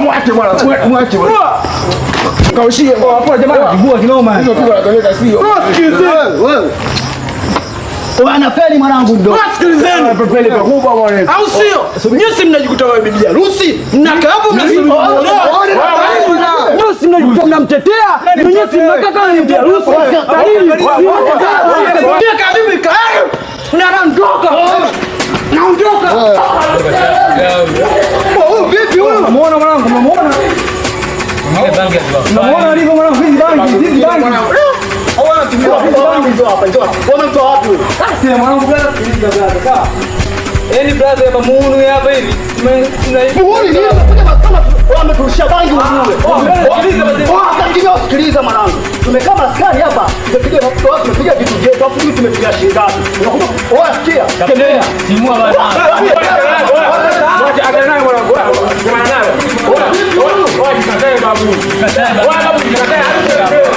Mwache bwana. Mwache bwana. Kaushie hapo jamaa kibua kinoma. Hizo pigo anapeleka sio. Wewe. Anafeli mwanangu ndo. Sikilizeni. Pepele pakubwa bwana. Au sio? Nyinyi mnajikuta wewe bibi harusi. Mnakaa hapo mnasuluhu. Nyinyi mnajikuta mnamtetea. Nyinyi mnakaa kama ni bibi harusi. Karibu karibu. Unaondoka. Naondoka. Vipi wewe? Unamuona mwanangu? Unamuona? Unamuona alivyo mwanangu? Hizi bangi. Hawana tumia bangi ndio hapa. Wametoa wapi wewe? Sasa mwanangu brother sikiliza brother. Sawa. Yaani brother hapa muunu hapa hivi. Muuni nini? Kama wameturushia bangi wewe. Sikiliza mwanangu. Tumekaa maskani hapa. Tumepiga vitu vyetu. Hapo tumepiga shilingi ngapi? Unakuta sikia. Tembea. Timua bana. Wacha agana naye mwanangu. Wacha naye. Wacha katae babu. Katae babu. Katae.